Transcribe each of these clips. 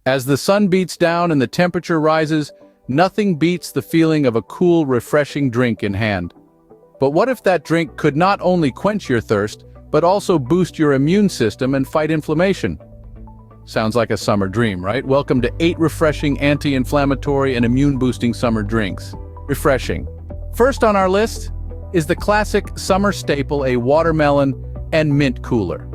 As the sun beats down and the temperature rises, nothing beats the feeling of a cool, refreshing drink in hand. But what if that drink could not only quench your thirst, but also boost your immune system and fight inflammation? Sounds like a summer dream, right? Welcome to 8 refreshing anti-inflammatory and immune-boosting summer drinks. Refreshing. First on our list is the classic summer staple, a watermelon and mint cooler.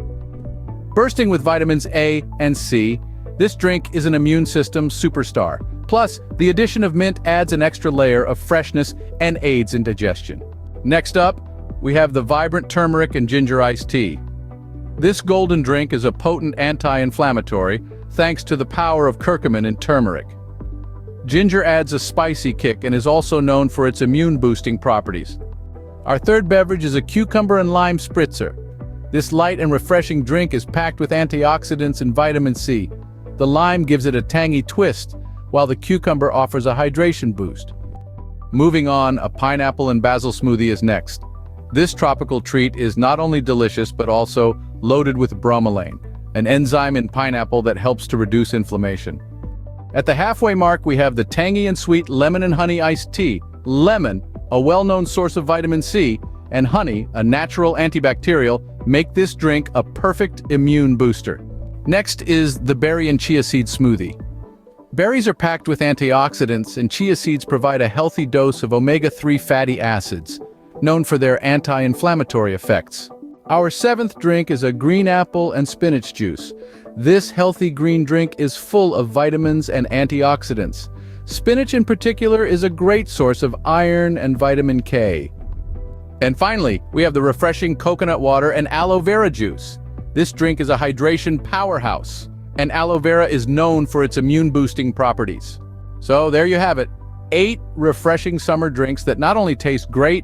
Bursting with vitamins A and C, this drink is an immune system superstar. Plus, the addition of mint adds an extra layer of freshness and aids in digestion. Next up, we have the vibrant turmeric and ginger iced tea. This golden drink is a potent anti-inflammatory thanks to the power of curcumin and turmeric. Ginger adds a spicy kick and is also known for its immune-boosting properties. Our third beverage is a cucumber and lime spritzer. This light and refreshing drink is packed with antioxidants and vitamin C. The lime gives it a tangy twist, while the cucumber offers a hydration boost. Moving on, a pineapple and basil smoothie is next. This tropical treat is not only delicious but also loaded with bromelain, an enzyme in pineapple that helps to reduce inflammation. At the halfway mark, we have the tangy and sweet lemon and honey iced tea. Lemon, a well-known source of vitamin C, and honey, a natural antibacterial, make this drink a perfect immune booster. Next is the berry and chia seed smoothie. Berries are packed with antioxidants, and chia seeds provide a healthy dose of omega-3 fatty acids, known for their anti-inflammatory effects. Our 7th drink is a green apple and spinach juice. This healthy green drink is full of vitamins and antioxidants. Spinach in particular is a great source of iron and vitamin K. And finally, we have the refreshing coconut water and aloe vera juice. This drink is a hydration powerhouse, and aloe vera is known for its immune-boosting properties. So there you have it, 8 refreshing summer drinks that not only taste great,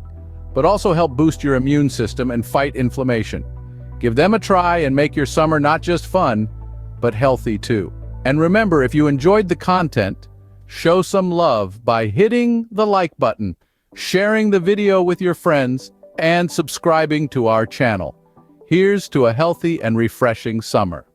but also help boost your immune system and fight inflammation. Give them a try and make your summer not just fun, but healthy too. And remember, if you enjoyed the content, show some love by hitting the like button, sharing the video with your friends, and subscribing to our channel. Here's to a healthy and refreshing summer.